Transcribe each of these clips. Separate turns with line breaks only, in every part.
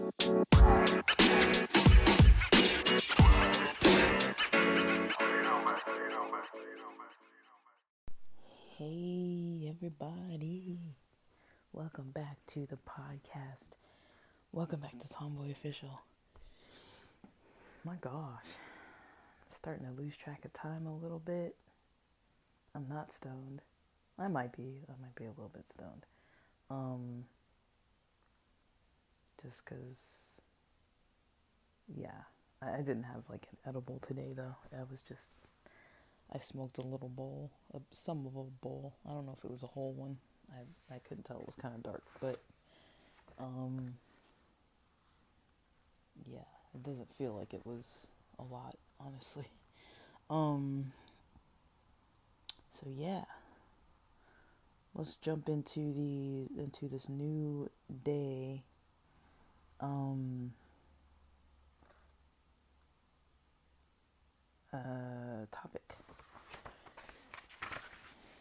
Hey, everybody. Welcome back to the podcast. Welcome back to Tomboy Official. My gosh, I'm starting to lose track of time a little bit. I'm not stoned. I might be a little bit stoned. Just because, yeah. I didn't have like an edible today though. I smoked a little bowl, some of a bowl. I don't know if it was a whole one. I couldn't tell. It was kind of dark, but um, yeah, it doesn't feel like it was a lot, honestly. Um, so yeah, let's jump into this new day. Topic.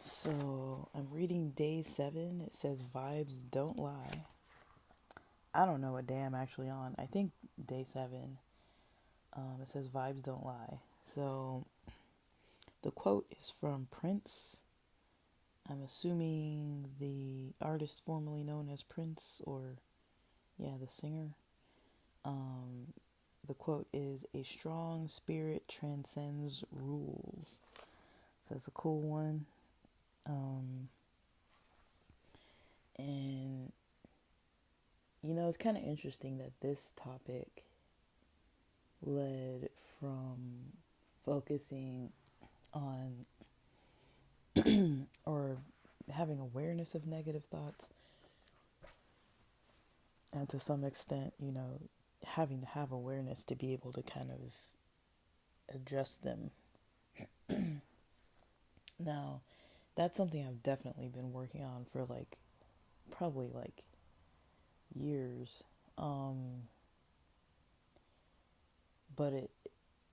So I'm reading day 7. It says vibes don't lie. I don't know what day I'm actually on. I think day 7. It says vibes don't lie. So the quote is from Prince. I'm assuming the artist formerly known as Prince, or the singer. Um, the quote is, "A strong spirit transcends rules." So that's a cool one. And it's kind of interesting that this topic led from focusing on or having awareness of negative thoughts, and to some extent, having to have awareness to be able to kind of adjust them. Now, that's something I've definitely been working on for probably years. But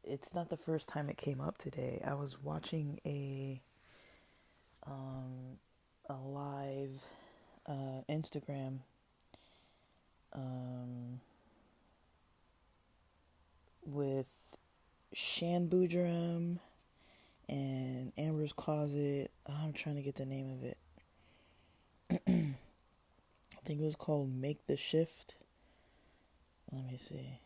it's not the first time it came up today. I was watching a live Instagram with Shan Boudram and Amber's Closet. I'm trying to get the name of it. I think it was called Make the Shift. Let me see.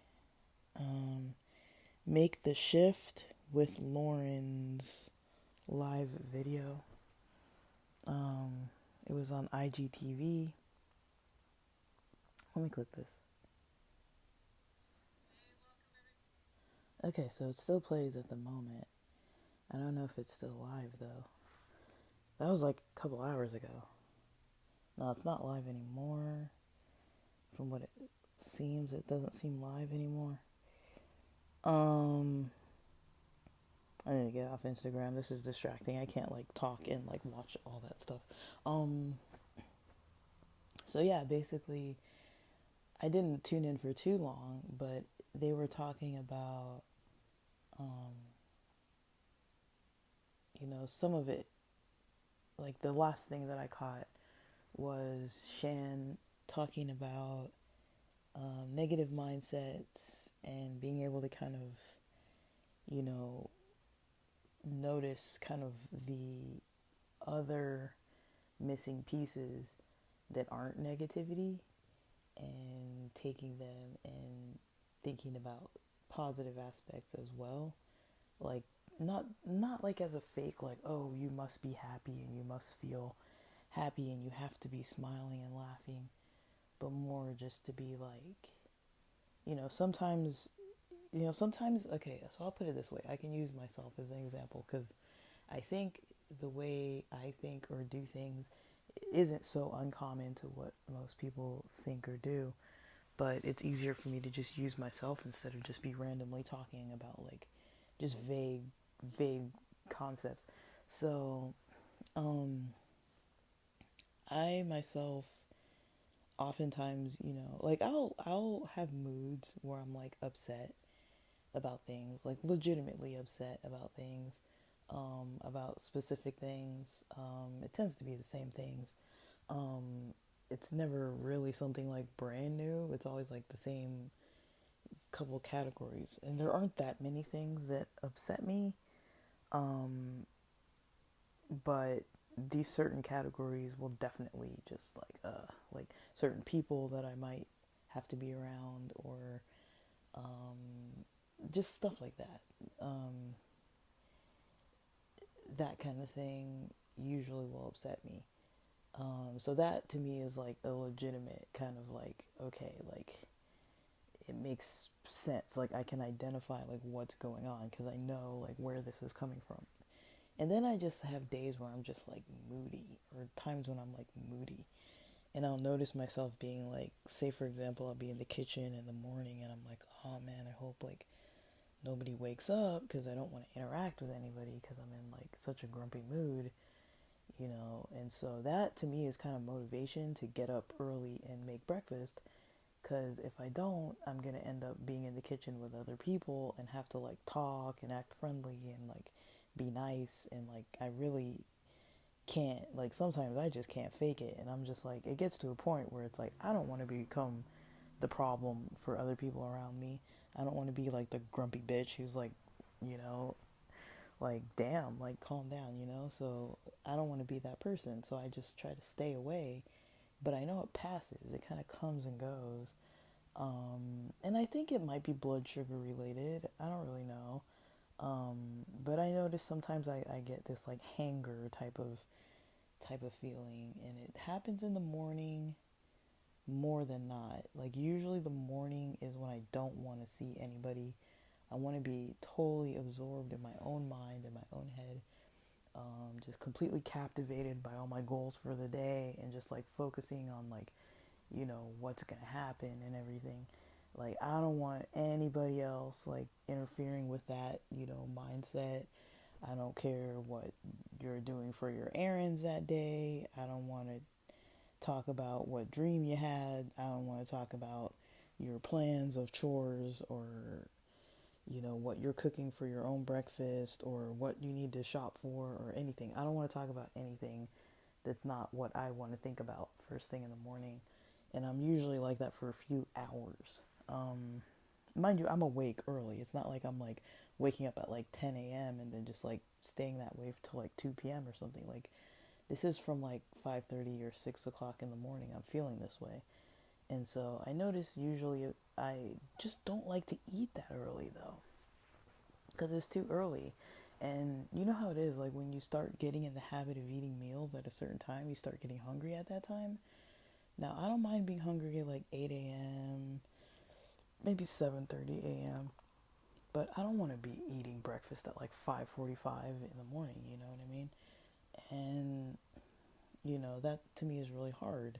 Make the Shift with Lauren's live video. It was on IGTV. Let me click this. Okay, so it still plays at the moment. I don't know if it's still live though. That was like a couple hours ago. No, it's not live anymore. From what it seems, it doesn't seem live anymore. I need to get off Instagram. This is distracting. I can't talk and watch all that stuff. So yeah, basically I didn't tune in for too long, but they were talking about some of it. Like the last thing that I caught was Shan talking about negative mindsets and being able to kind of, notice kind of the other missing pieces that aren't negativity, and taking them and thinking about positive aspects as well. Like not like as a fake, like, oh, you must be happy and you must feel happy and you have to be smiling and laughing, but more just to be like, sometimes, okay, so I'll put it this way. I can use myself as an example because I think the way I think or do things isn't so uncommon to what most people think or do, but it's easier for me to just use myself instead of just be randomly talking about just vague concepts. So I myself oftentimes, I'll have moods where I'm upset about things, legitimately upset about things, about specific things. It tends to be the same things. it's never really something like brand new. It's always like the same couple categories, and there aren't that many things that upset me. Um, but these certain categories will definitely just like certain people that I might have to be around, or just stuff like that. Um, that kind of thing usually will upset me. So that to me is like a legitimate kind of like, okay, like it makes sense. Like I can identify like what's going on because I know like where this is coming from. And then I just have days where I'm just like moody, or times when I'm like moody. And I'll notice myself being like, say for example, I'll be in the kitchen in the morning and I'm like, oh man, I hope like nobody wakes up because I don't want to interact with anybody because I'm in like such a grumpy mood, you know. And so that to me is kind of motivation to get up early and make breakfast, because if I don't, I'm going to end up being in the kitchen with other people and have to like talk and act friendly and like be nice, and like I really can't, like sometimes I just can't fake it, and I'm just like, it gets to a point where it's like I don't want to become the problem for other people around me. I don't want to be like the grumpy bitch who's like, you know, like damn, like calm down, you know. So I don't want to be that person, so I just try to stay away. But I know it passes, it kind of comes and goes. And I think it might be blood sugar related, I don't really know. But I notice sometimes I get this like hanger type of feeling, and it happens in the morning more than not. Like usually the morning is when I don't want to see anybody. I want to be totally absorbed in my own mind, in my own head, just completely captivated by all my goals for the day, and just like focusing on like, you know, what's gonna happen and everything. Like I don't want anybody else like interfering with that, you know, mindset. I don't care what you're doing for your errands that day. I don't want to talk about what dream you had. I don't want to talk about your plans of chores, or you know what you're cooking for your own breakfast, or what you need to shop for, or anything. I don't want to talk about anything that's not what I want to think about first thing in the morning. And I'm usually like that for a few hours. Mind you, I'm awake early. It's not like I'm like waking up at like 10 a.m. and then just like staying that way till like 2 p.m. or something. Like this is from like 5:30 or 6 o'clock in the morning. I'm feeling this way. And so I notice usually I just don't like to eat that early though, because it's too early. And you know how it is, like when you start getting in the habit of eating meals at a certain time, you start getting hungry at that time. Now, I don't mind being hungry at like 8 a.m., maybe 7:30 a.m., but I don't want to be eating breakfast at like 5:45 in the morning, you know what I mean? And you know, that to me is really hard,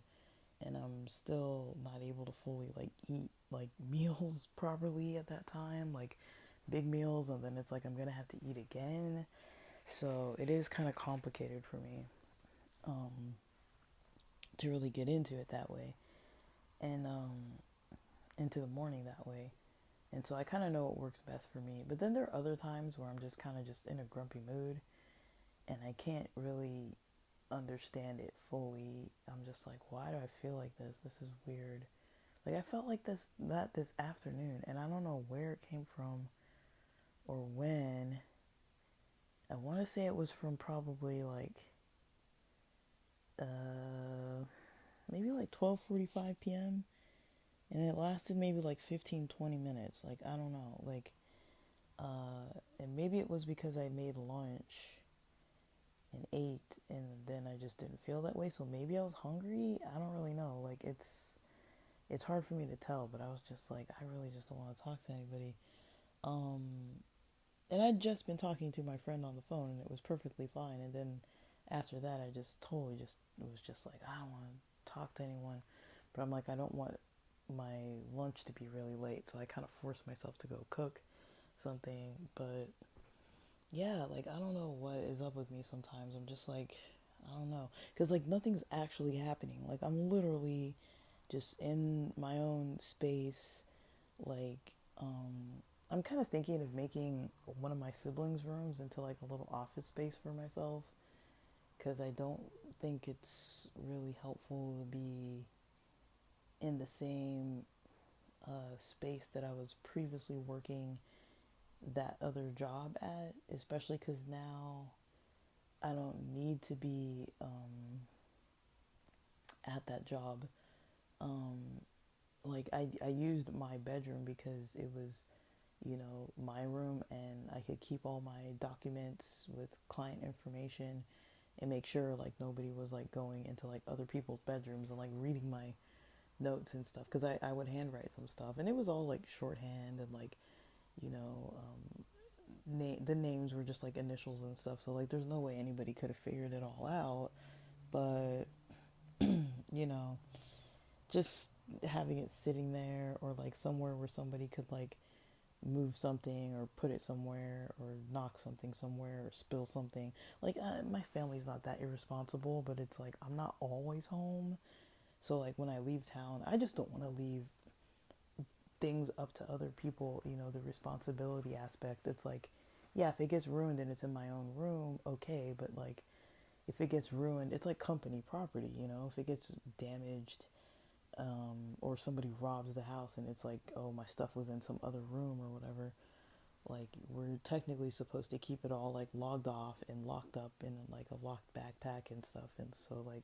and I'm still not able to fully like eat like meals properly at that time, like big meals, and then it's like I'm gonna have to eat again. So it is kind of complicated for me, um, to really get into it that way, and into the morning that way. And so I kind of know what works best for me. But then there are other times where I'm just kind of just in a grumpy mood, and I can't really understand it fully. I'm just like, why do I feel like this? This is weird. Like I felt like this afternoon, and I don't know where it came from or when. I want to say it was from probably like uh maybe like 12:45 p.m. and it lasted maybe like 15-20 minutes. Like I don't know. Like and maybe it was because I made lunch and ate, and then I just didn't feel that way. So maybe I was hungry. I don't really know. Like it's hard for me to tell, but I was just like, I really just don't want to talk to anybody. Um, and I'd just been talking to my friend on the phone, and it was perfectly fine. And then after that, I just totally just it was just like, I don't want to talk to anyone. But I'm like, I don't want my lunch to be really late, so I kind of forced myself to go cook something. But yeah, like I don't know what is up with me sometimes. I'm just like, I don't know, because like nothing's actually happening. Like I'm literally just in my own space. Like I'm kind of thinking of making one of my siblings' rooms into like a little office space for myself, because I don't think it's really helpful to be in the same space that I was previously working that other job at, especially because now I don't need to be at that job. Um, like I used my bedroom because it was, my room, and I could keep all my documents with client information and make sure like nobody was like going into like other people's bedrooms and like reading my notes and stuff, because I would handwrite some stuff and it was all like shorthand and like, you know, the names were just like initials and stuff, so like there's no way anybody could have figured it all out. But you know, just having it sitting there or like somewhere where somebody could like move something or put it somewhere or knock something somewhere or spill something. Like my family's not that irresponsible, but it's like I'm not always home. So like when I leave town, I just don't want to leave things up to other people, the responsibility aspect. It's like, yeah, if it gets ruined and it's in my own room, okay, but like if it gets ruined, it's like company property, if it gets damaged, or somebody robs the house and it's like, oh, my stuff was in some other room or whatever, like we're technically supposed to keep it all like logged off and locked up in like a locked backpack and stuff. And so like,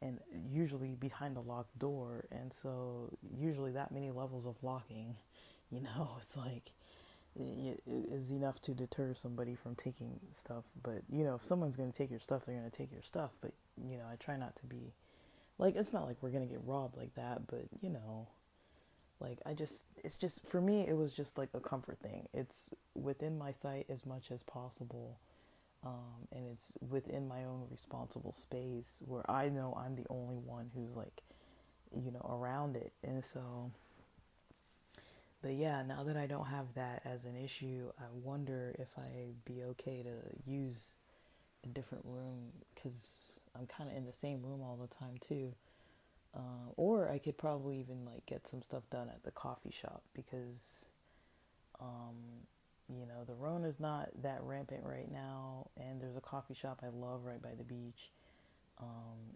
and usually behind a locked door, and so usually that many levels of locking, it's like it is enough to deter somebody from taking stuff. But if someone's going to take your stuff, they're going to take your stuff. But I try not to be like, it's not like we're going to get robbed like that, but like it's just, for me it was just like a comfort thing. It's within my sight as much as possible, and it's within my own responsible space where I know I'm the only one who's like, around it. And so, but yeah, now that I don't have that as an issue, I wonder if I'd be okay to use a different room, because I'm kind of in the same room all the time too. Or I could probably even like get some stuff done at the coffee shop, because um, the Rona's not that rampant right now, and there's a coffee shop I love right by the beach.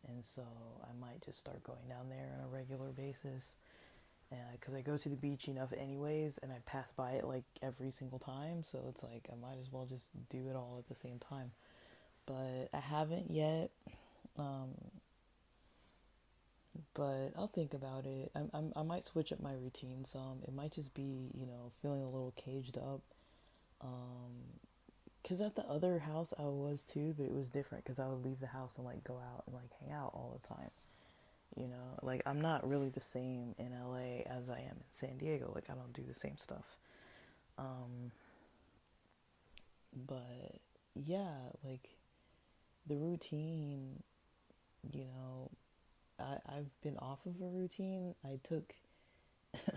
And so I might just start going down there on a regular basis, because I go to the beach enough anyways, and I pass by it like every single time, so it's like I might as well just do it all at the same time. But I haven't yet, um, but I'll think about it. I might switch up my routine some. It might just be, feeling a little caged up. Because at the other house I was too, but it was different because I would leave the house and like go out and like hang out all the time. Like I'm not really the same in LA as I am in San Diego. Like I don't do the same stuff. Um, but yeah, like the routine, you know, I've been off of a routine. I took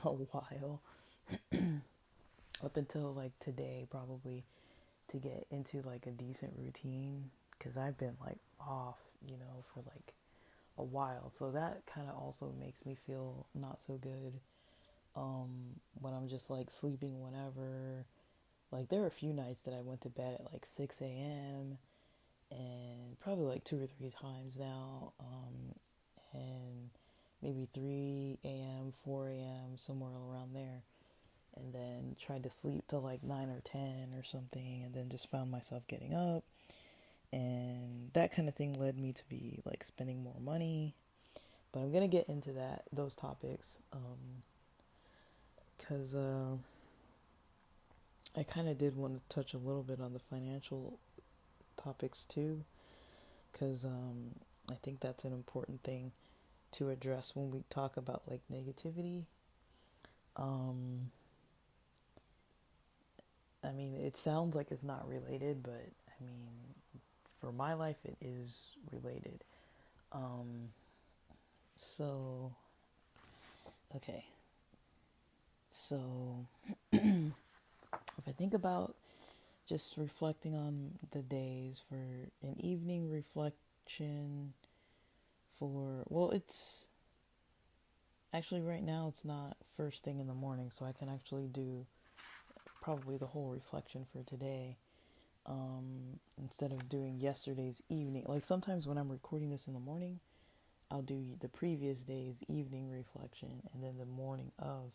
a while up until like today probably to get into like a decent routine, because I've been like off, for like a while. So that kind of also makes me feel not so good, when I'm just like sleeping whenever. Like there are a few nights that I went to bed at like 6 a.m. and probably like two or three times now, and maybe 3 a.m., 4 a.m., somewhere around there, and then tried to sleep till like 9 or 10 or something, and then just found myself getting up, and that kind of thing led me to be like spending more money. But I'm gonna get into those topics, because I kind of did want to touch a little bit on the financial topics too, because I think that's an important thing to address when we talk about like negativity. Um, I mean, it sounds like it's not related, but I mean, for my life, it is related. Um, so, okay. So, if I think about just reflecting on the days for an evening reflection well, it's actually right now, it's not first thing in the morning, so I can actually do probably the whole reflection for today. instead of doing yesterday's evening. Like sometimes when I'm recording this in the morning, I'll do the previous day's evening reflection and then the morning of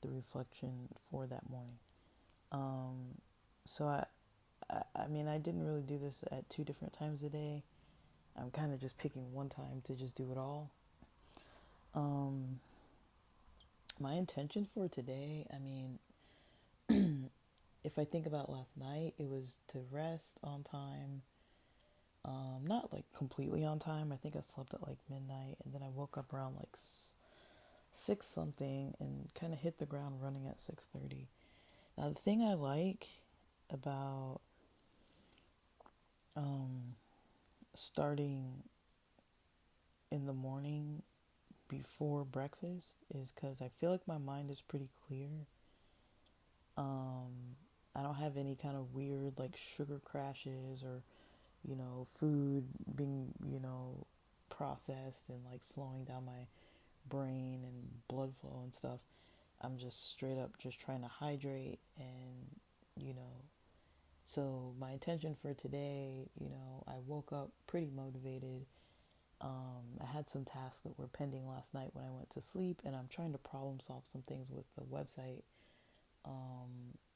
the reflection for that morning. So I mean, I didn't really do this at two different times a day. I'm kind of just picking one time to just do it all. Um, my intention for today, I mean, if I think about last night, it was to rest on time. Not like completely on time. I think I slept at like midnight, and then I woke up around like six something, and kind of hit the ground running at 6:30. Now the thing I like about um, starting in the morning before breakfast is because I feel like my mind is pretty clear. I don't have any kind of weird like sugar crashes or food being processed and like slowing down my brain and blood flow and stuff. I'm just straight up just trying to hydrate and you know so my intention for today, I woke up pretty motivated. I had some tasks that were pending last night when I went to sleep, and I'm trying to problem solve some things with the website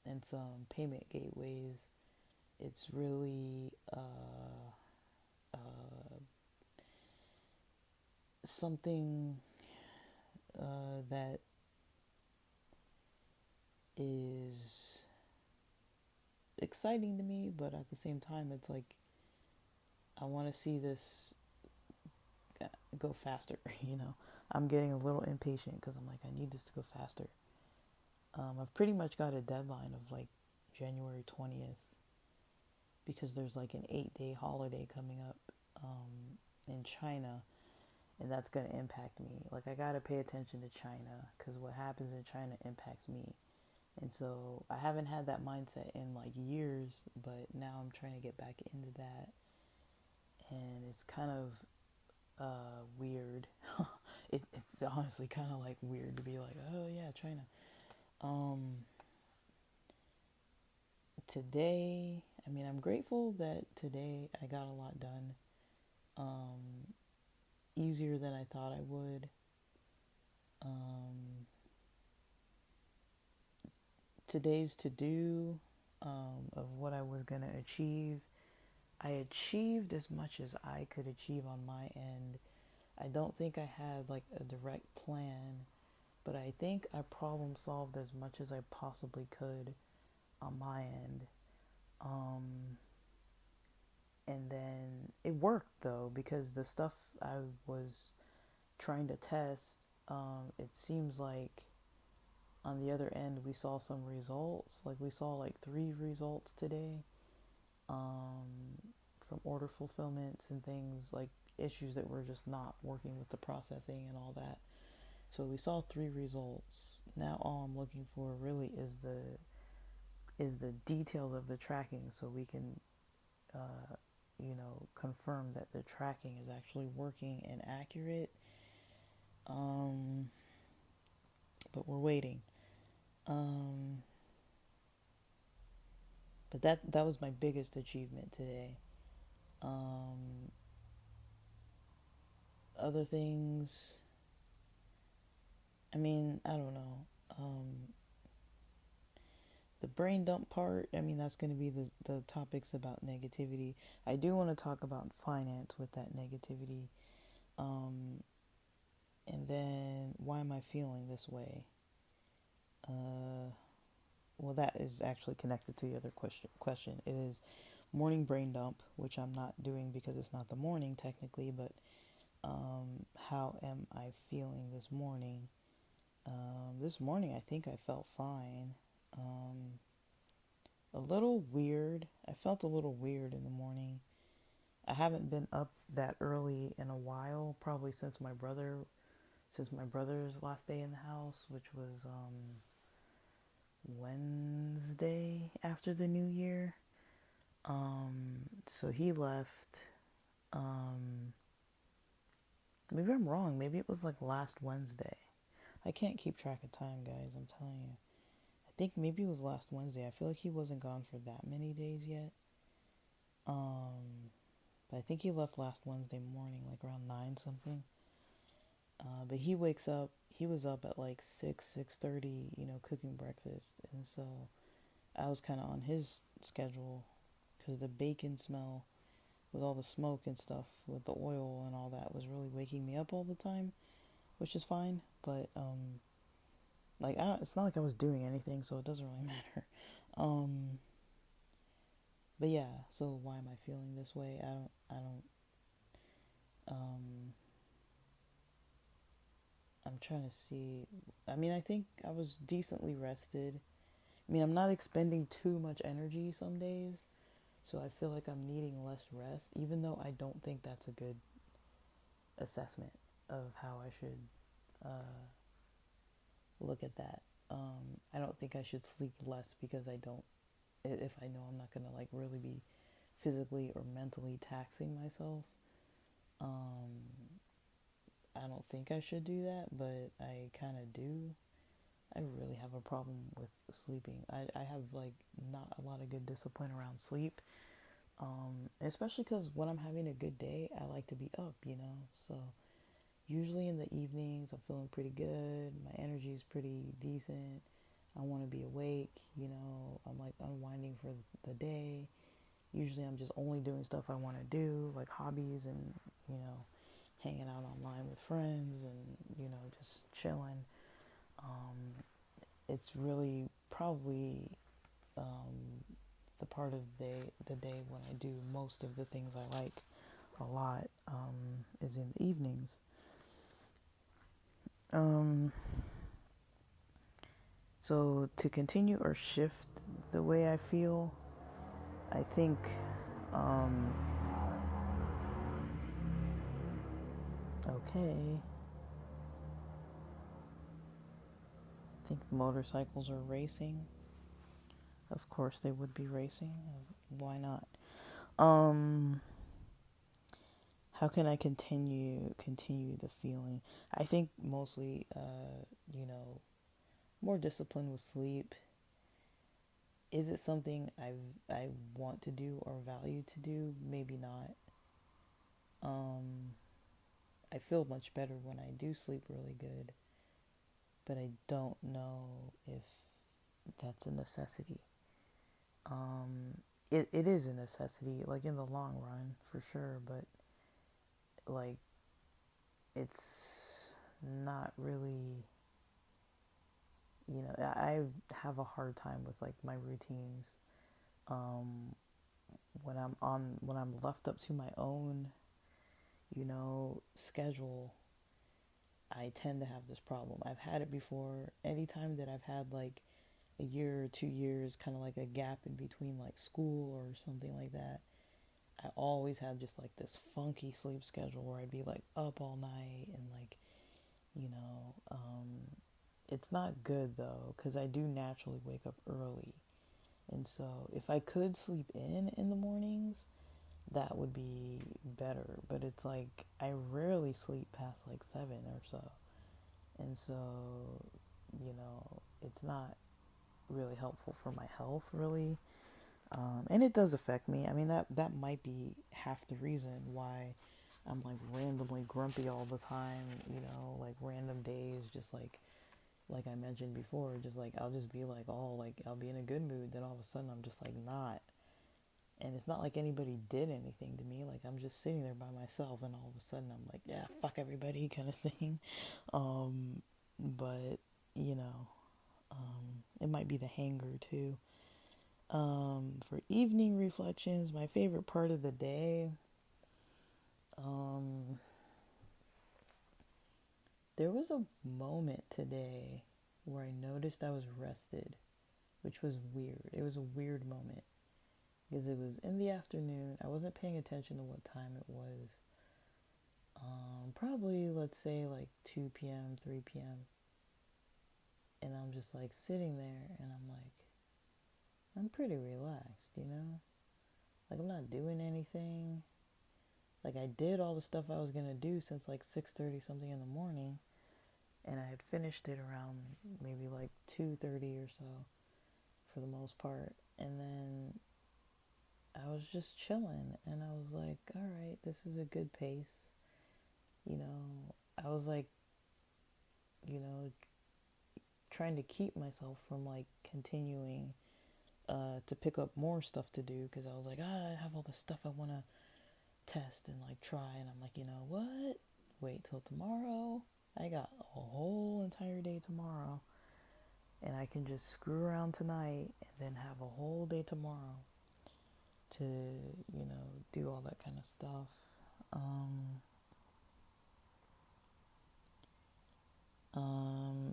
and some payment gateways. It's really something that is exciting to me, but at the same time, it's like I want to see this go faster. I'm getting a little impatient because I'm like, I need this to go faster. I've pretty much got a deadline of like January 20th because there's like an 8-day holiday coming up in China, and that's going to impact me. Like, I got to pay attention to China because what happens in China impacts me. And so I haven't had that mindset in like years, but now I'm trying to get back into that. And it's kind of weird. It's honestly kind of like weird to be like, oh yeah, China. Today, I mean, I'm grateful that today I got a lot done. Easier than I thought I would. Today's to do of what I was going to achieve, I achieved as much as I could achieve on my end. I don't think I had like a direct plan, but I think I problem solved as much as I possibly could on my end. And then it worked though, because the stuff I was trying to test, it seems like on the other end we saw some results. Like we saw like 3 results today from order fulfillments and things, like issues that were just not working with the processing and all that. So we saw 3 results. Now all I'm looking for really is the details of the tracking, so we can confirm that the tracking is actually working and accurate. But we're waiting. But that was my biggest achievement today. Other things, I mean, I don't know. The brain dump part, I mean, that's going to be the topics about negativity. I do want to talk about finance with that negativity. And then, why am I feeling this way? Well, that is actually connected to the other question. It is morning brain dump, which I'm not doing because it's not the morning technically, but how am I feeling this morning? This morning, I think I felt fine. A little weird. I felt a little weird in the morning. I haven't been up that early in a while, probably since my brother's last day in the house, which was Wednesday after the New Year. So he left. Maybe I'm wrong. Maybe it was like last Wednesday. I can't keep track of time, guys. I'm telling you. I think maybe it was last Wednesday. I feel like he wasn't gone for that many days yet. But I think he left last Wednesday morning, like around 9 something. But he wakes up. He was up at like 6:30, cooking breakfast, and so I was kind of on his schedule because the bacon smell with all the smoke and stuff with the oil and all that was really waking me up all the time, which is fine. But like it's not like I was doing anything, so it doesn't really matter. Um, but yeah, so why am I feeling this way? Um, I'm trying to see. I mean, I think I was decently rested. I mean, I'm not expending too much energy some days, so I feel like I'm needing less rest, even though I don't think that's a good assessment of how I should look at that. I don't think I should sleep less because I don't, if I know I'm not gonna like really be physically or mentally taxing myself. Um, I don't think I should do that, but I kind of do. I really have a problem with sleeping. I have like not a lot of good discipline around sleep. Especially because when I'm having a good day, I like to be up. So usually in the evenings, I'm feeling pretty good. My energy is pretty decent. I want to be awake. I'm like unwinding for the day. Usually I'm just only doing stuff I want to do, like hobbies and hanging out online with friends and just chilling. Um, it's really probably the part of the day when I do most of the things I like a lot is in the evenings. Um, so to continue or shift the way I feel, I think um, okay. I think motorcycles are racing. Of course they would be racing. Why not? Um, how can I continue the feeling? I think mostly more discipline with sleep. Is it something I want to do or value to do? Maybe not. Um, I feel much better when I do sleep really good, but I don't know if that's a necessity. It is a necessity, like in the long run, for sure, but like it's not really, I have a hard time with like my routines. Um, when I'm left up to my own, schedule, I tend to have this problem. I've had it before. Anytime that I've had like a year or 2 years, kind of like a gap in between like school or something like that, I always had just like this funky sleep schedule where I'd be like up all night and like, you know, um, it's not good though because I do naturally wake up early. And so if I could sleep in the mornings, that would be better. But it's like I rarely sleep past like 7 or so. And so, it's not really helpful for my health, really. And it does affect me. I mean, that might be half the reason why I'm like randomly grumpy all the time, like random days, just like I mentioned before, just like I'll just be like, oh, like I'll be in a good mood, then all of a sudden I'm just like not. And it's not like anybody did anything to me. Like I'm just sitting there by myself, and all of a sudden I'm like, yeah, fuck everybody, kind of thing. Um, but you know, it might be the hanger too. For evening reflections, my favorite part of the day, um, there was a moment today where I noticed I was rested, which was weird. It was a weird moment because it was in the afternoon. I wasn't paying attention to what time it was. Probably, let's say, like 2 p.m., 3 p.m. And I'm just like sitting there and I'm like, I'm pretty relaxed. Like I'm not doing anything. Like I did all the stuff I was gonna do since like 6:30 something in the morning, and I had finished it around maybe like 2:30 or so for the most part. And then I was just chilling, and I was like, all right, this is a good pace. You know, I was like, you know, trying to keep myself from like continuing to pick up more stuff to do because I was like, I have all this stuff I want to test and like try, and I'm like, you know what? Wait till tomorrow. I got a whole entire day tomorrow, and I can just screw around tonight and then have a whole day tomorrow to, do all that kind of stuff. Um,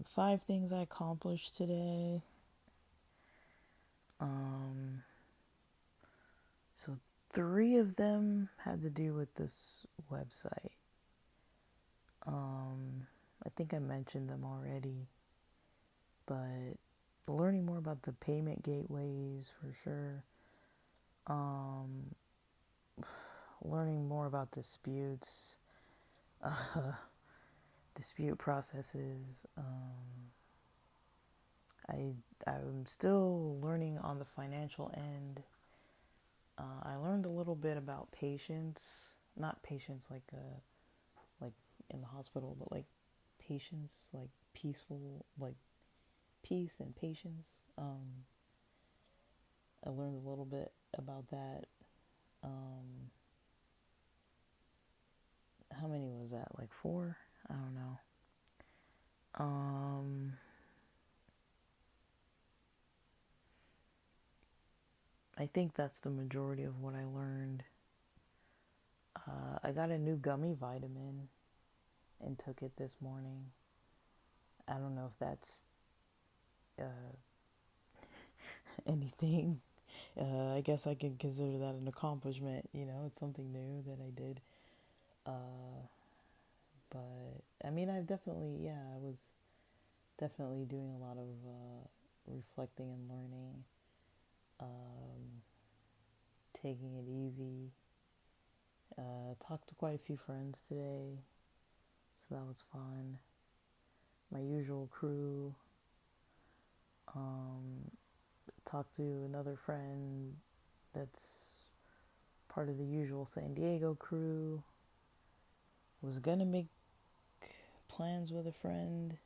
5 things I accomplished today. Um, so 3 of them had to do with this website. I think I mentioned them already, but learning more about the payment gateways for sure. Um, Learning more about disputes, uh, dispute processes. I'm still learning on the financial end. I learned a little bit about patience, not patience like in the hospital, but like patience, like peaceful, like peace and patience. I learned a little bit about that. Um, how many was that? Like 4? I don't know. Um, I think that's the majority of what I learned. I got a new gummy vitamin and took it this morning. I don't know if that's uh, anything. I guess I can consider that an accomplishment. It's something new that I did. Uh, but I mean, I was definitely doing a lot of reflecting and learning, um, taking it easy. Talked to quite a few friends today, so that was fun. My usual crew. Um, Talked to another friend that's part of the usual San Diego crew. Was gonna make plans with a friend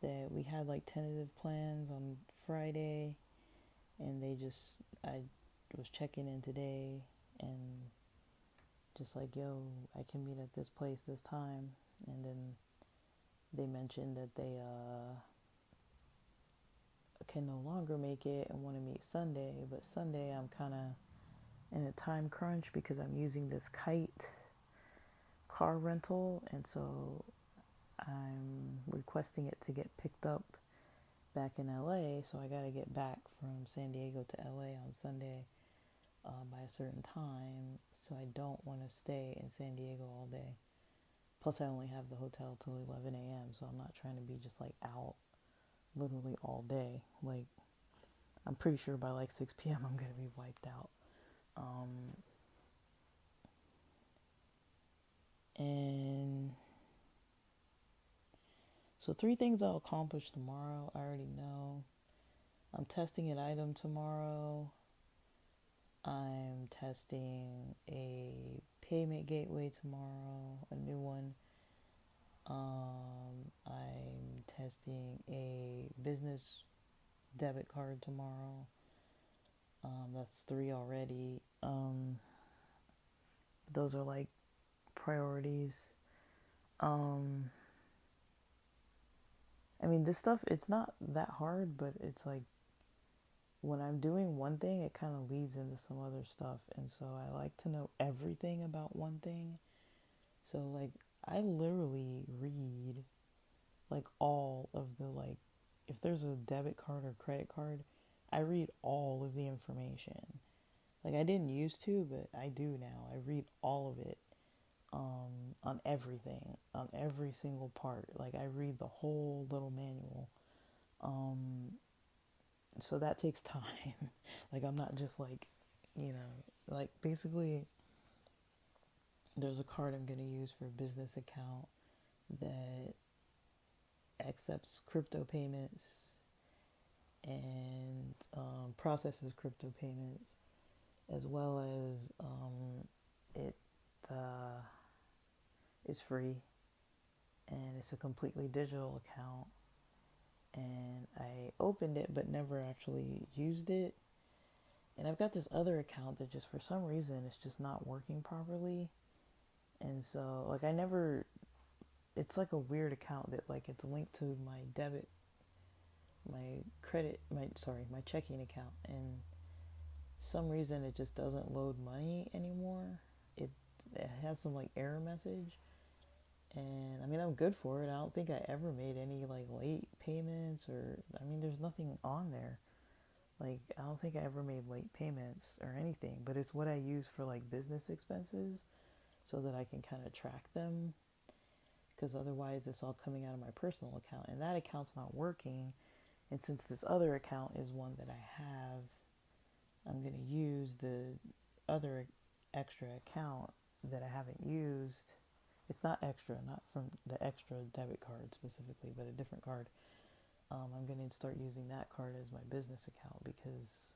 that we had like tentative plans on Friday, and I was checking in today and just like, yo, I can meet at this place this time, and then they mentioned that they can no longer make it and want to meet Sunday, but Sunday I'm kind of in a time crunch because I'm using this Kite car rental, and so I'm requesting it to get picked up back in LA, so I got to get back from San Diego to LA on Sunday by a certain time, so I don't want to stay in San Diego all day. Plus, I only have the hotel till 11 a.m., so I'm not trying to be just like out literally all day. Like, I'm pretty sure by like 6 p.m. I'm going to be wiped out. And so 3 things I'll accomplish tomorrow, I already know. I'm testing an item tomorrow. I'm testing a payment gateway tomorrow, a new one. I'm testing a business debit card tomorrow. That's 3 already. Those are like priorities. Um, I mean, this stuff, it's not that hard, but it's like when I'm doing one thing, it kind of leads into some other stuff. And so I like to know everything about one thing. So, like, I literally read, like, all of the, like, if there's a debit card or credit card, I read all of the information. Like, I didn't used to, but I do now. I read all of it on everything, on every single part. Like, I read the whole little manual. So that takes time. Like, I'm not just like, like basically there's a card I'm going to use for a business account that accepts crypto payments and processes crypto payments. as well as it uh, is free, and it's a completely digital account. And I opened it but never actually used it. And I've got this other account that just for some reason it's just not working properly. And so like I never it's like a weird account that like it's linked to my debit, my credit, my checking account, and some reason it just doesn't load money anymore. It it has some like error message. And I mean, I'm good for it. I don't think I ever made any like late payments or I mean, there's nothing on there. Like, I don't think I ever made late payments or anything, but it's what I use for like business expenses so that I can kind of track them, because otherwise it's all coming out of my personal account and that account's not working. And since this other account is one that I have, I'm going to use the other extra account that I haven't used. It's not extra, not from the extra debit card specifically, but a different card. I'm going to start using that card as my business account because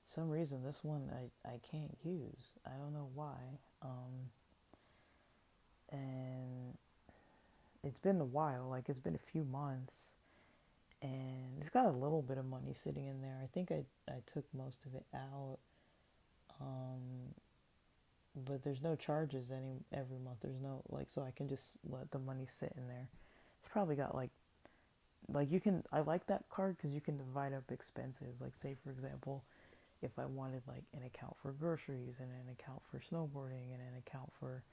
some reason this one I can't use. I don't know why. And it's been a while, like it's been a few months, and it's got a little bit of money sitting in there. I think I took most of it out. Um, but there's no charges every month. There's no like, so I can just let the money sit in there. It's probably got like you can, I like that card because you can divide up expenses. Like, say for example, if I wanted like an account for groceries and an account for snowboarding and an account for,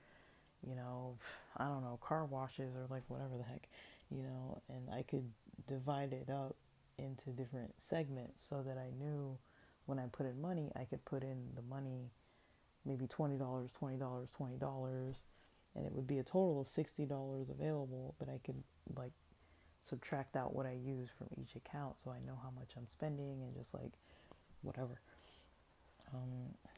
you know, I don't know, car washes or like whatever the heck, you know, and I could divide it up into different segments so that I knew when I put in money, I could put in the money, maybe $20, $20, $20, and it would be a total of $60 available, but I could like subtract out what I use from each account so I know how much I'm spending and just like whatever.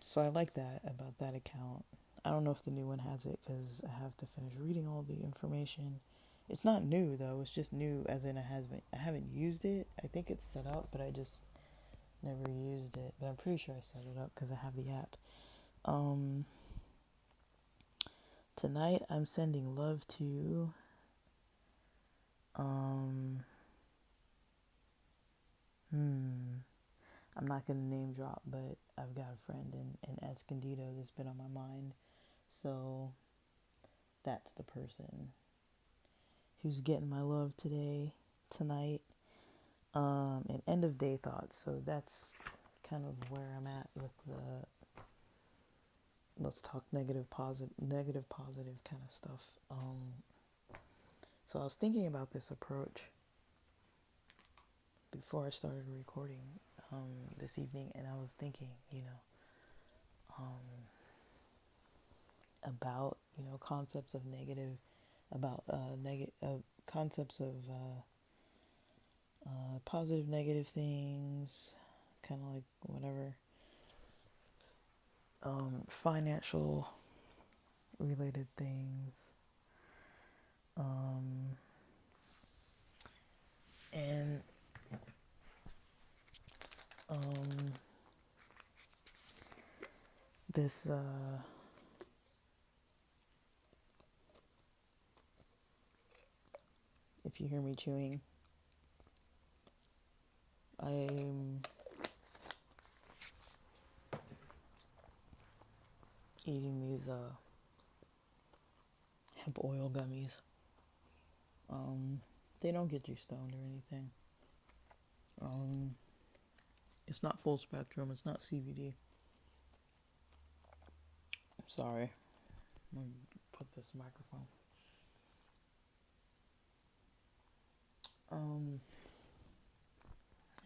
So I like that about that account. I don't know if the new one has it because I have to finish reading all the information. It's not new though. It's just new as in I haven't used it. I think it's set up, but I just never used it. But I'm pretty sure I set it up because I have the app. Um, Tonight I'm sending love to um I'm not gonna name drop, but I've got a friend in Escondido that's been on my mind. So that's the person who's getting my love tonight. And end of day thoughts. So that's kind of where I'm at with the let's talk negative positive kind of stuff. So I was thinking about this approach before I started recording this evening, and I was thinking, about concepts of negative, about concepts of positive, negative things, kind of like whatever, financial related things, and this if you hear me chewing, I'm eating these hemp oil gummies. They don't get you stoned or anything. It's not full spectrum. It's not CBD. Sorry. I'm gonna put this microphone.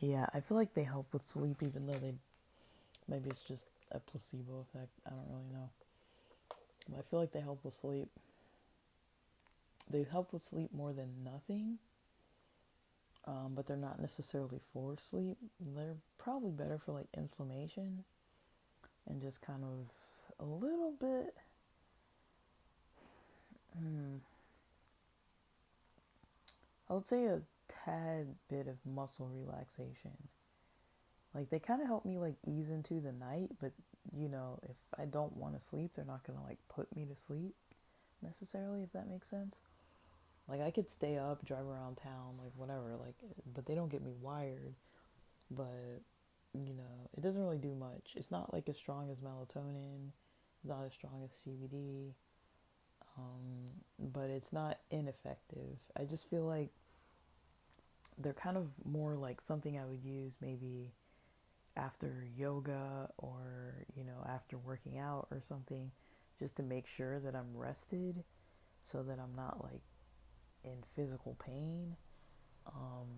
Yeah, I feel like they help with sleep, even though maybe it's just a placebo effect. I don't really know. But I feel like they help with sleep. They help with sleep more than nothing. But they're not necessarily for sleep. They're probably better for like inflammation and just kind of a little bit. I would say a tad bit of muscle relaxation. Like they kind of help me like ease into the night, but if I don't want to sleep, they're not going to like put me to sleep necessarily, if that makes sense. Like I could stay up, drive around town, like whatever, like, but they don't get me wired. But it doesn't really do much. It's not like as strong as melatonin, not as strong as CBD, but it's not ineffective. I just feel like they're kind of more like something I would use maybe after yoga or after working out or something, just to make sure that I'm rested, so that I'm not like in physical pain. um,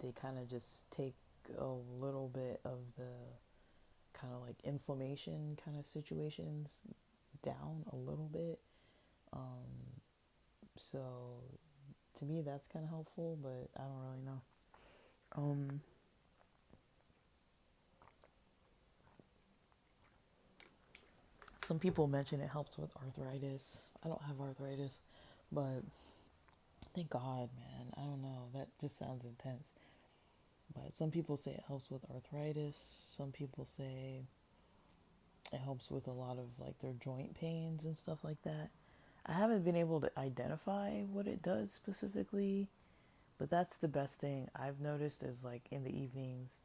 they kind of just take a little bit of the kind of like inflammation kind of situations down a little bit. So to me that's kind of helpful, but I don't really know. um some people mention it helps with arthritis. I don't have arthritis, but thank God, man. I don't know, that just sounds intense. But some people say it helps with arthritis. Some people say it helps with a lot of like their joint pains and stuff like that. I haven't been able to identify what it does specifically, but that's the best thing I've noticed is like in the evenings,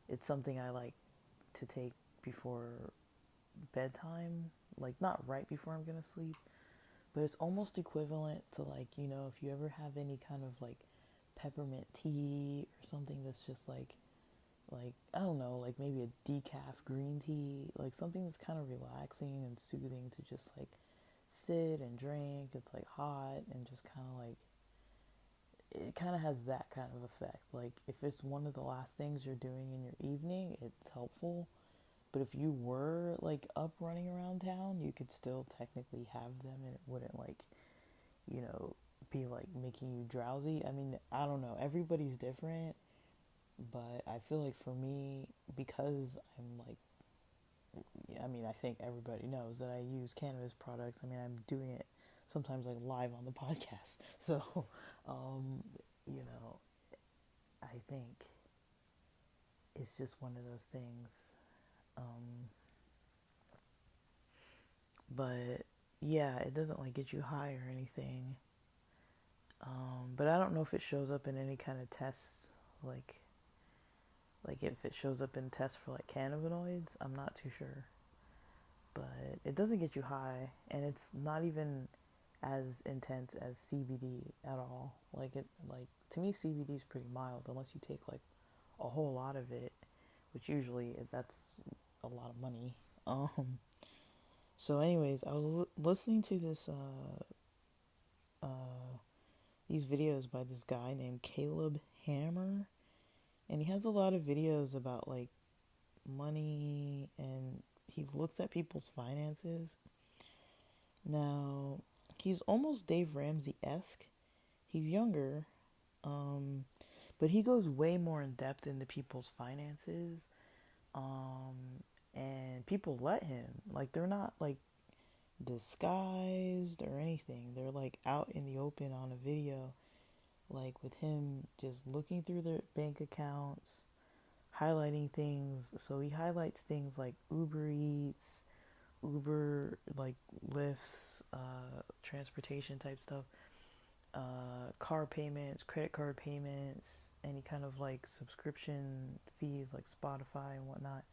it's something I like to take before bedtime, like not right before I'm gonna sleep, but it's almost equivalent to like, if you ever have any kind of like peppermint tea or something that's just like I don't know, like maybe a decaf green tea, like something that's kind of relaxing and soothing to just like sit and drink. It's like hot and just kind of like it kind of has that kind of effect. Like if it's one of the last things you're doing in your evening, it's helpful. But if you were like up running around town, you could still technically have them and it wouldn't like, you know, be like making you drowsy. I mean, I don't know. Everybody's different, but I feel like for me, because I'm like, I mean, I think everybody knows that I use cannabis products. I mean, I'm doing it sometimes like live on the podcast. So, um, you know, I think it's just one of those things. Um, but yeah, it doesn't like get you high or anything. But I don't know if it shows up in any kind of tests, like if it shows up in tests for like cannabinoids. I'm not too sure, but it doesn't get you high, and it's not even as intense as CBD at all. Like to me, CBD is pretty mild unless you take like a whole lot of it, which usually that's a lot of money. Um, so, anyways, I was listening to these videos by this guy named Caleb Hammer, and he has a lot of videos about like money, and he looks at people's finances. Now, he's almost Dave Ramsey-esque. He's younger, um, but he goes way more in depth into people's finances. Um, and people let him. Like, they're not like disguised or anything. They're like out in the open on a video, like with him just looking through their bank accounts, highlighting things. So he highlights things like Uber Eats, Uber, like Lyft's, transportation type stuff, car payments, credit card payments, any kind of like subscription fees like Spotify and whatnot,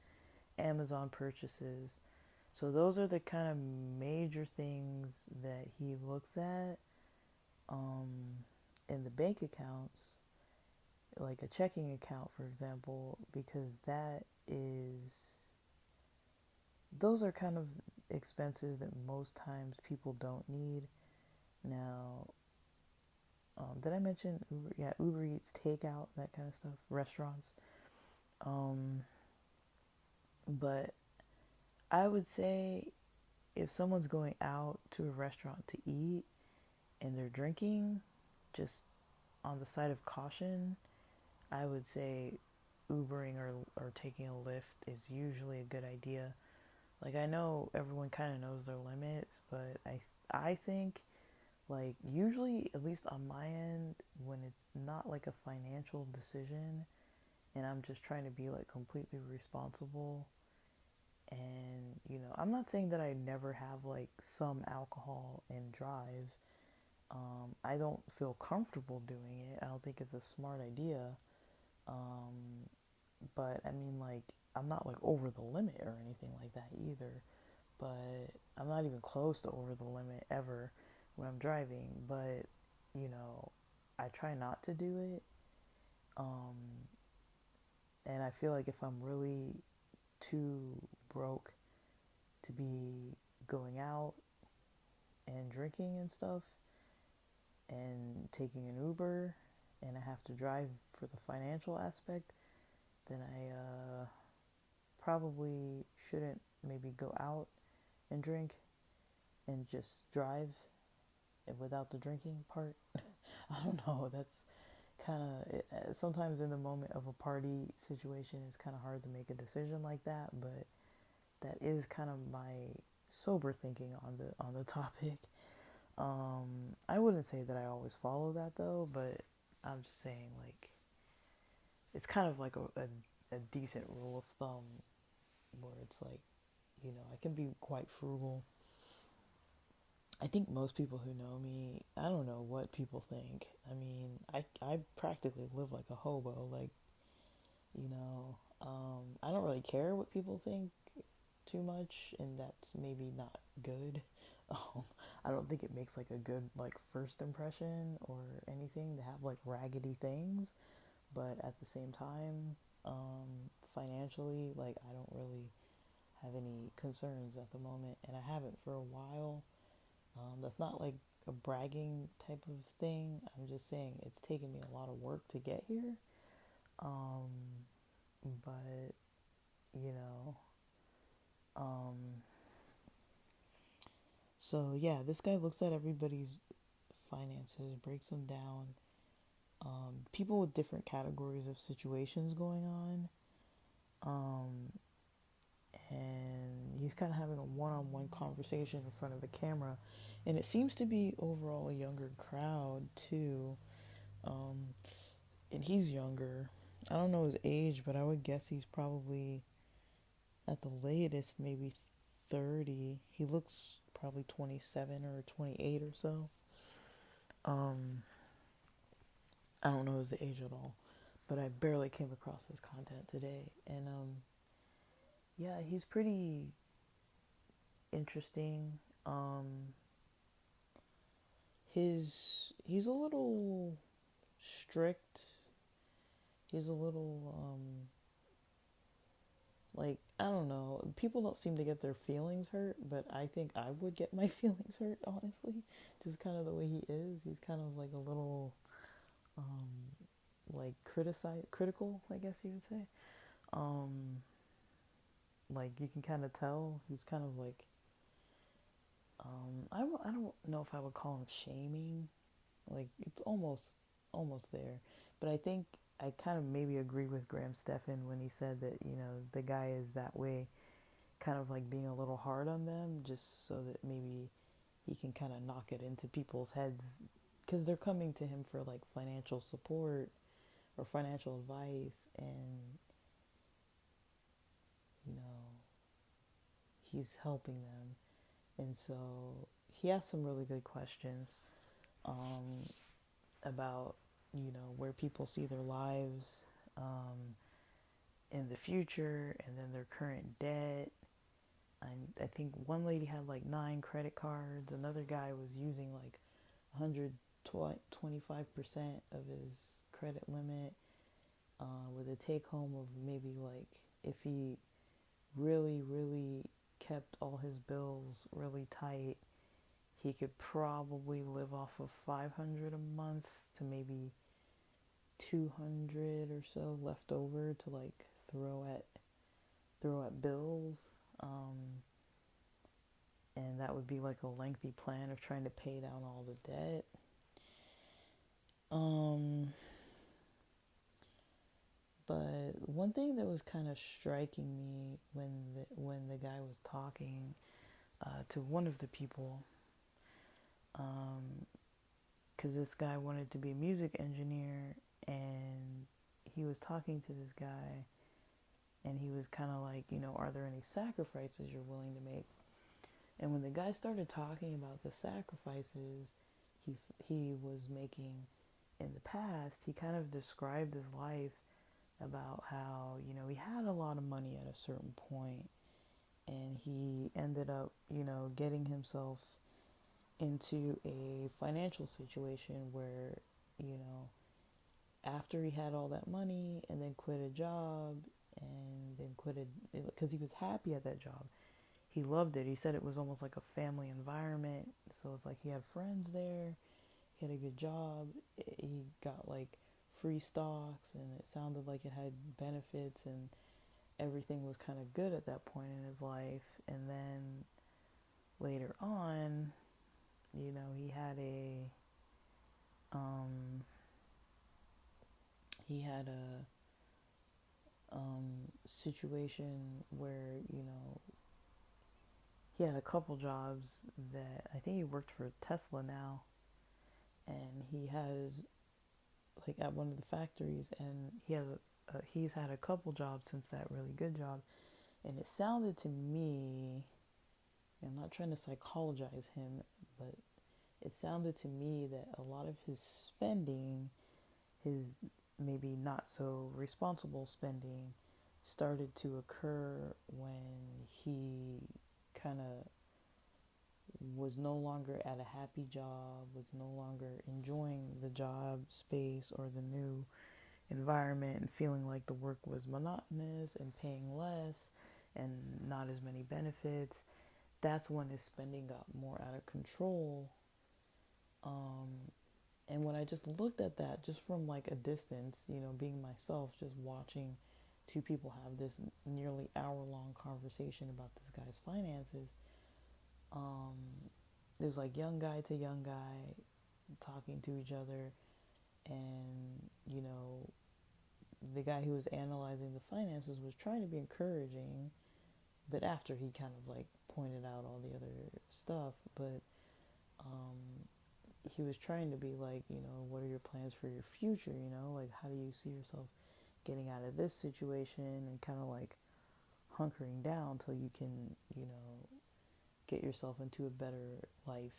Amazon purchases. So those are the kind of major things that he looks at, um, in the bank accounts, like a checking account, for example, because those are kind of expenses that most times people don't need. Now, did I mention Uber? Yeah, Uber Eats, takeout, that kind of stuff, restaurants. Um, but I would say if someone's going out to a restaurant to eat and they're drinking, just on the side of caution, I would say Ubering or taking a Lyft is usually a good idea. Like I know everyone kind of knows their limits, but I think like usually at least on my end when it's not like a financial decision and I'm just trying to be like completely responsible And, I'm not saying that I never have like some alcohol and drive. I don't feel comfortable doing it. I don't think it's a smart idea. Um, but I mean, like, I'm not like over the limit or anything like that either. But I'm not even close to over the limit ever when I'm driving. But, you know, I try not to do it. Um, and I feel like if I'm really too broke to be going out and drinking and stuff and taking an Uber and I have to drive for the financial aspect, then I probably shouldn't maybe go out and drink and just drive without the drinking part. I don't know. That's kind of sometimes in the moment of a party situation, it's kind of hard to make a decision like that. But that is kind of my sober thinking on the topic. I wouldn't say that I always follow that though, but I'm just saying like it's kind of like a decent rule of thumb where it's like, I can be quite frugal. I think most people who know me, I don't know what people think. I mean, I practically live like a hobo. Like, I don't really care what people think too much, and that's maybe not good. Um, I don't think it makes like a good like first impression or anything to have like raggedy things, but at the same time, financially, like I don't really have any concerns at the moment, and I haven't for a while. That's not like a bragging type of thing. I'm just saying it's taken me a lot of work to get here. Um, but you know, um, so yeah, this guy looks at everybody's finances, breaks them down. People with different categories of situations going on. Um, and he's kind of having a one-on-one conversation in front of a camera, and it seems to be overall a younger crowd too. Um, and he's younger. I don't know his age, but I would guess he's probably at the latest maybe 30. He looks probably 27 or 28 or so. Um, I don't know his age at all, but I barely came across his content today, and yeah, he's pretty interesting. He's a little strict. He's a little like I don't know. People don't seem to get their feelings hurt, but I think I would get my feelings hurt, honestly. Just kind of the way he is. He's kind of like a little like critical, I guess you would say. Um like you can kind of tell he's kind of like I don't know if I would call him shaming. Like it's almost there. But I think I kind of maybe agree with Graham Stephan when he said that, the guy is that way, kind of like being a little hard on them just so that maybe he can kind of knock it into people's heads because they're coming to him for like financial support or financial advice, and you know he's helping them, and so he asked some really good questions um, about where people see their lives in the future, and then their current debt. I think one lady had like 9 credit cards. Another guy was using like 125% of his credit limit, with a take home of maybe like if he really, really kept all his bills really tight, he could probably live off of 500 a month to maybe 200 or so left over to like throw at bills. And that would be like a lengthy plan of trying to pay down all the debt. But one thing that was kind of striking me when the guy was talking to one of the people, because this guy wanted to be a music engineer, and he was talking to this guy, And he was kind of like, are there any sacrifices you're willing to make? And when the guy started talking about the sacrifices he he was making in the past, he kind of described his life about how, he had a lot of money at a certain point, and he ended up, getting himself into a financial situation where, you know, after he had all that money and then quit a job and then quit it because he was happy at that job. He loved it. He said it was almost like a family environment. So it's like he had friends there. He had a good job. He got like free stocks, and it sounded like it had benefits, and everything was kind of good at that point in his life. And then later on, he had um, a situation where he had a couple jobs. That I think he worked for Tesla now, and he has like at one of the factories, and he's had a couple jobs since that really good job. And it sounded to me, I'm not trying to psychologize him, but it sounded to me that a lot of his spending, his maybe not so responsible spending, started to occur when he kind of was no longer at a happy job, was no longer enjoying the job space or the new environment, and feeling like the work was monotonous and paying less and not as many benefits. That's when his spending got more out of control. And when I just looked at that, just from like a distance, being myself, just watching two people have this nearly hour-long conversation about this guy's finances, um, it was like young guy to young guy talking to each other, and the guy who was analyzing the finances was trying to be encouraging, but after he kind of like pointed out all the other stuff, but he was trying to be like, what are your plans for your future? Like, how do you see yourself getting out of this situation, and kind of like hunkering down till you can, get yourself into a better life.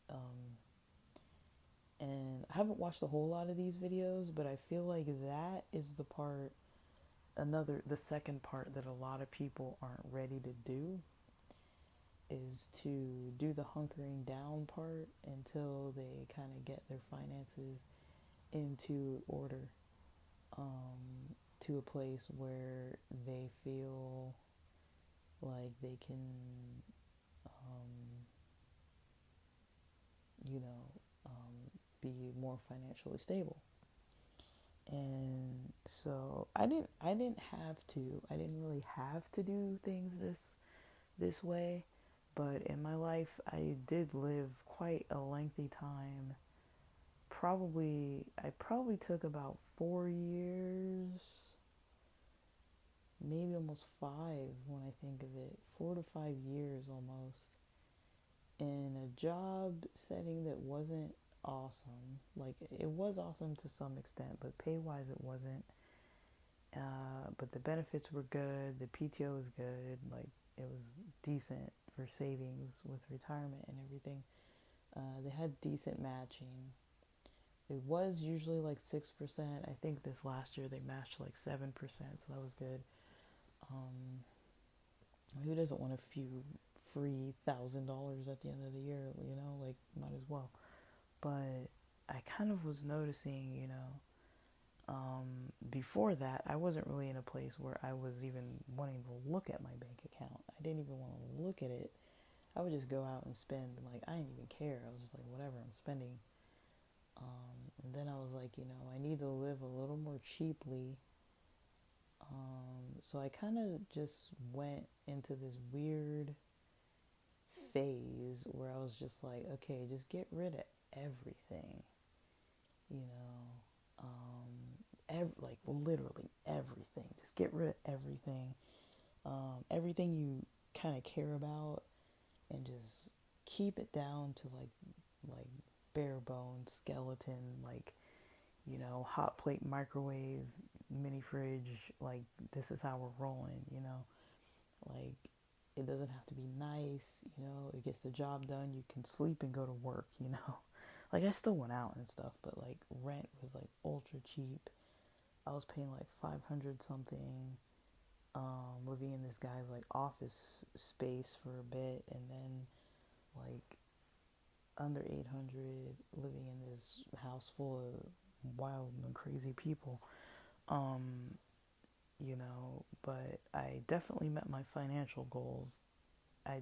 Um, and I haven't watched a whole lot of these videos, but I feel like that is the second part that a lot of people aren't ready to do, is to do the hunkering down part until they kind of get their finances into order, to a place where they feel like they can, um, you know, be more financially stable. And so I didn't really have to do things this way, but in my life I did live quite a lengthy time. I probably took about 4 years, maybe almost 5 when I think of it, 4 to 5 years almost, in a job setting that wasn't awesome. Like, it was awesome to some extent, but pay wise it wasn't. But the benefits were good, the PTO was good, like it was decent for savings with retirement and everything. They had decent matching. It was usually like 6%. I think this last year they matched like 7%, so that was good. Um, who doesn't want a few free $1,000 at the end of the year? Like, might as well. But I kind of was noticing, before that, I wasn't really in a place where I was even wanting to look at my bank account. I didn't even want to look at it. I would just go out and spend. Like, I didn't even care. I was just like, whatever, I'm spending. And then I was like, I need to live a little more cheaply. So I kind of just went into this weird phase where I was just like, okay, just get rid of everything, you know, like literally everything. Just get rid of everything, everything you kind of care about, and just keep it down to like bare bones skeleton, like hot plate microwave, mini fridge, like this is how we're rolling, you know? Like it doesn't have to be nice, you know, it gets the job done, you can sleep and go to work, you know? Like I still went out and stuff, but like rent was like ultra cheap. I was paying like 500 something, living in this guy's like office space for a bit, and then like under 800 living in this house full of wild and crazy people. Um, you know, but I definitely met my financial goals. I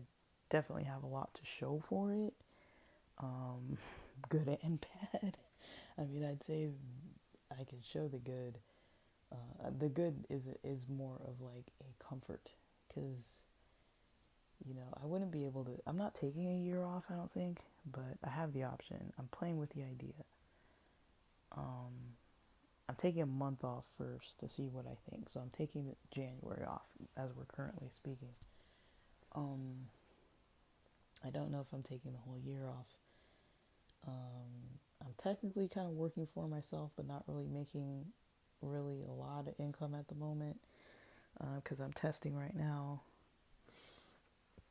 definitely have a lot to show for it, um, good and bad. I mean, I'd say I can show the good. The good is more of like a comfort, because you know I wouldn't be able to. I'm not taking a year off, I don't think, but I have the option. I'm playing with the idea. Um, I'm taking a month off first to see what I think. So I'm taking January off as we're currently speaking. Um, I don't know if I'm taking the whole year off. I'm technically kind of working for myself, but not really making really a lot of income at the moment, because I'm testing right now.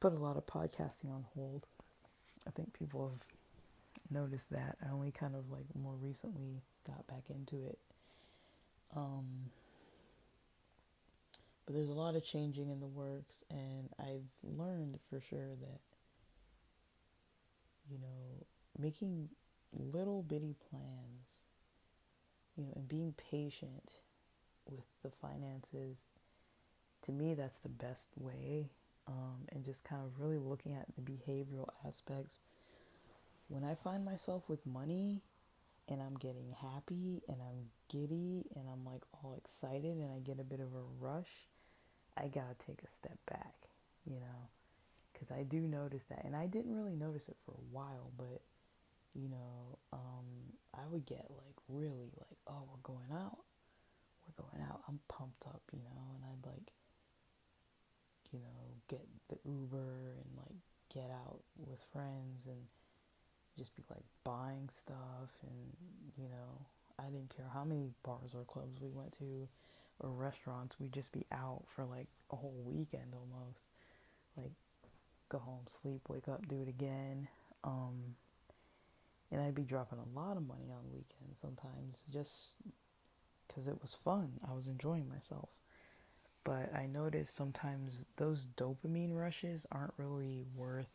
Put a lot of podcasting on hold. I think people have noticed that. I only kind of like more recently got back into it. Um, but there's a lot of changing in the works, and I've learned for sure that, you know, making little bitty plans, you know, and being patient with the finances, to me, that's the best way. And just kind of really looking at the behavioral aspects. When I find myself with money and I'm getting happy and I'm giddy and I'm like all excited and I get a bit of a rush, I gotta take a step back, you know, because I do notice that. And I didn't really notice it for a while, but, you know, I would get like really like, oh, we're going out. We're going out. I'm pumped up, you know, and I'd like, you know, get the Uber and like get out with friends and just be like buying stuff. And, you know, I didn't care how many bars or clubs we went to or restaurants. We'd just be out for like a whole weekend almost. Like go home, sleep, wake up, do it again. And I'd be dropping a lot of money on weekends sometimes just because it was fun. I was enjoying myself. But I noticed sometimes those dopamine rushes aren't really worth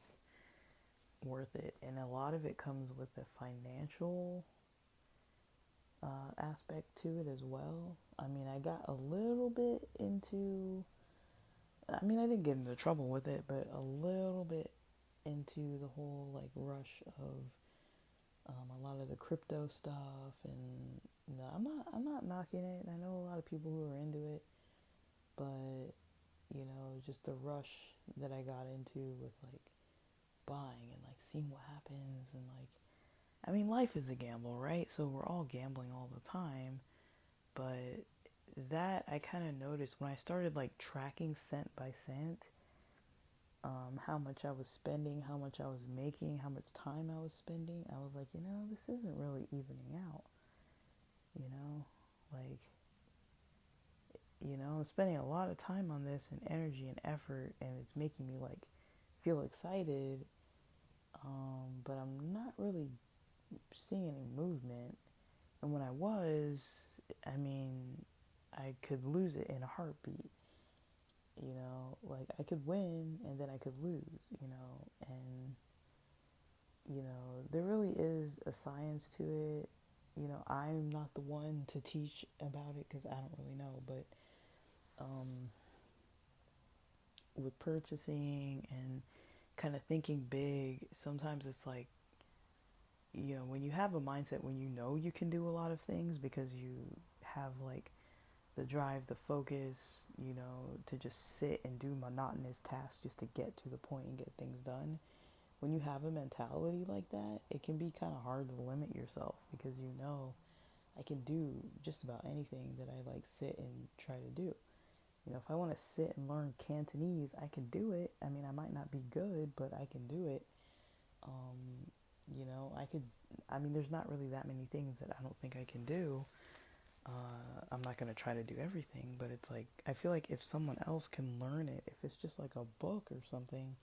it, and a lot of it comes with the financial aspect to it as well. I mean, I got a little bit into. I mean, I didn't get into trouble with it, but a little bit into the whole like rush of a lot of the crypto stuff, and no, I'm not knocking it. I know a lot of people who are into it, but you know, just the rush that I got into with like buying and like seeing what happens, and like, I mean, life is a gamble, right? So we're all gambling all the time, but that I kind of noticed when I started like tracking cent by cent, how much I was spending, how much I was making, how much time I was spending. I was like, you know, this isn't really evening out, you know, like, you know, I'm spending a lot of time on this and energy and effort, and it's making me like feel excited, but I'm not really seeing any movement. And when I was, I mean, I could lose it in a heartbeat. You know, like I could win and then I could lose, you know, and, you know, there really is a science to it. You know, I'm not the one to teach about it because I don't really know, but um, with purchasing and kind of thinking big, sometimes it's like, you know, when you have a mindset when you know you can do a lot of things because you have like the drive, the focus, you know, to just sit and do monotonous tasks just to get to the point and get things done. When you have a mentality like that, it can be kind of hard to limit yourself because you know I can do just about anything that I like sit and try to do. You know, if I want to sit and learn Cantonese, I can do it. I mean, I might not be good, but I can do it. You know, I could, I mean, there's not really that many things that I don't think I can do. I'm not going to try to do everything, but it's like, I feel like if someone else can learn it, if it's just like a book or something,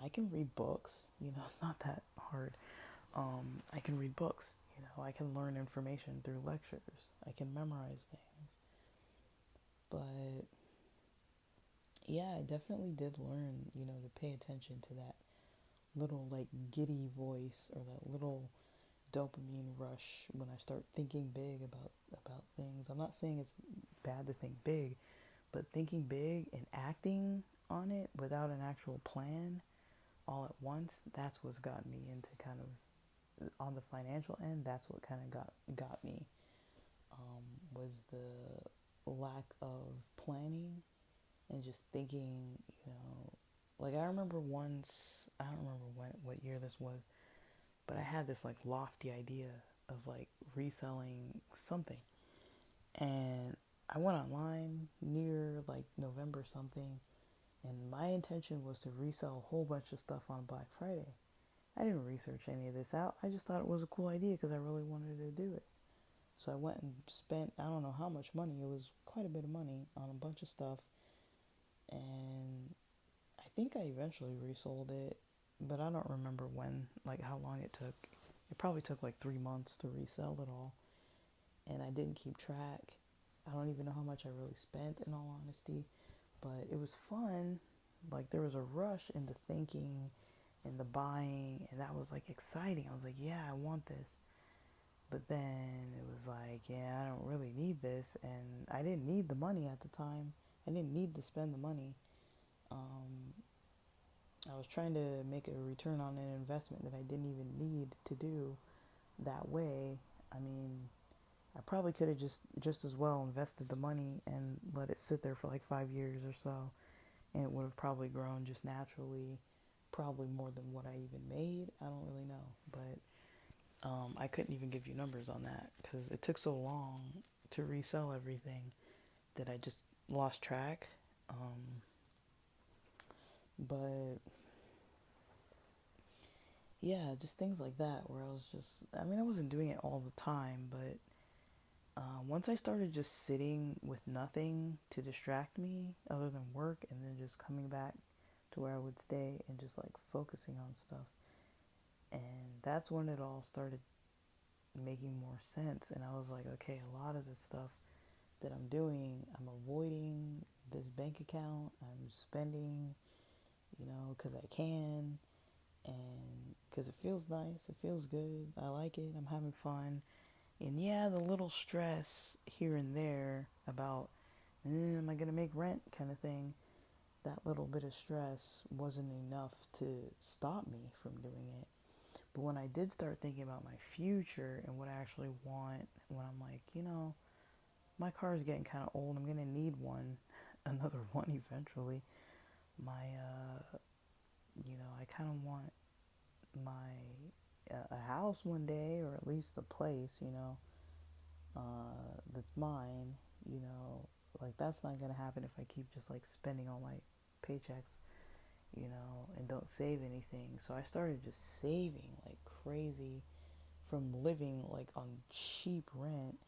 I can read books. It's not that hard. I can read books. I can learn information through lectures. I can memorize things. But yeah, I definitely did learn, to pay attention to that little like giddy voice or that little dopamine rush when I start thinking big about things. I'm not saying it's bad to think big, but thinking big and acting on it without an actual plan all at once, that's what's got me into kind of on the financial end. That's what kind of got me, was the lack of planning and just thinking, like I remember once, I don't remember what year this was, but I had this like lofty idea of like reselling something. And I went online near like November something, and my intention was to resell a whole bunch of stuff on Black Friday. I didn't research any of this out. I just thought it was a cool idea because I really wanted to do it. So I went and spent, I don't know how much money. It was quite a bit of money on a bunch of stuff. And I think I eventually resold it, but I don't remember when, like how long it took. It probably took like 3 months to resell it all. And I didn't keep track. I don't even know how much I really spent, in all honesty. But it was fun. Like there was a rush into thinking and the buying, and that was like exciting. I was like, yeah, I want this. But then it was like, yeah, I don't really need this, and I didn't need the money at the time. I didn't need to spend the money. Um, I was trying to make a return on an investment that I didn't even need to do that way. I mean, I probably could have just as well invested the money and let it sit there for like 5 years or so, and it would have probably grown just naturally, probably more than what I even made. I don't really know, but I couldn't even give you numbers on that because it took so long to resell everything that I just lost track. But yeah, just things like that where I was just, I mean, I wasn't doing it all the time, but once I started just sitting with nothing to distract me other than work and then just coming back to where I would stay and just like focusing on stuff. And that's when it all started making more sense. And I was like, okay, a lot of this stuff that I'm doing, I'm avoiding this bank account, I'm spending, because I can, and because it feels nice, it feels good, I like it, I'm having fun. And yeah, the little stress here and there about, am I going to make rent kind of thing, that little bit of stress wasn't enough to stop me from doing it. But when I did start thinking about my future and what I actually want, when I'm like, my car is getting kind of old, I'm going to need one, another one eventually. My, I kind of want a house one day, or at least a place, that's mine, you know, like that's not gonna happen if I keep just like spending all my paychecks, and don't save anything. So I started just saving like crazy from living like on cheap rent,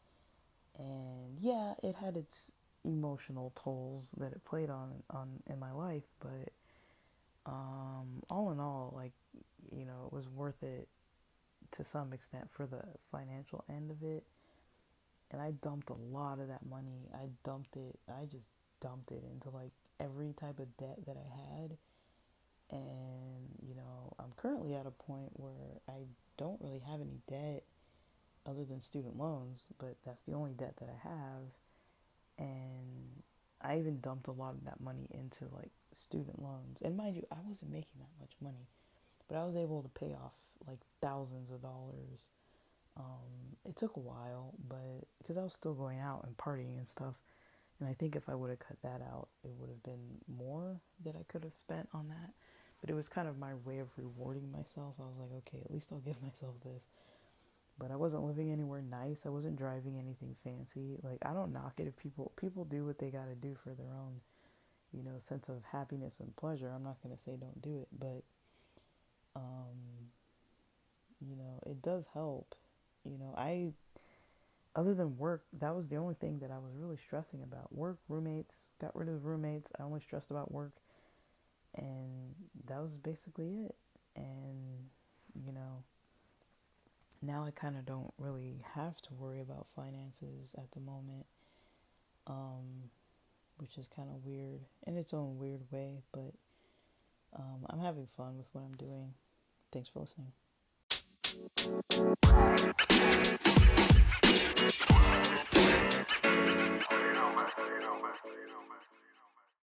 and yeah, it had its emotional tolls that it played on in my life, but all in all, like, it was worth it to some extent for the financial end of it. And I dumped a lot of that money. I just dumped it into like every type of debt that I had. And, I'm currently at a point where I don't really have any debt other than student loans, but that's the only debt that I have. And I even dumped a lot of that money into like student loans. And mind you, I wasn't making that much money, but I was able to pay off like thousands of dollars. It took a while, but because I was still going out and partying and stuff, and I think if I would have cut that out, it would have been more that I could have spent on that. But it was kind of my way of rewarding myself. I was like, okay, at least I'll give myself this. But I wasn't living anywhere nice. I wasn't driving anything fancy. Like, I don't knock it if people do what they got to do for their own, sense of happiness and pleasure. I'm not gonna say don't do it, but it does help. I other than work, that was the only thing that I was really stressing about. Work, roommates, got rid of the roommates. I only stressed about work, and that was basically it. And, you know, now I kind of don't really have to worry about finances at the moment, um, which is kind of weird in its own weird way, but I'm having fun with what I'm doing. Thanks for listening.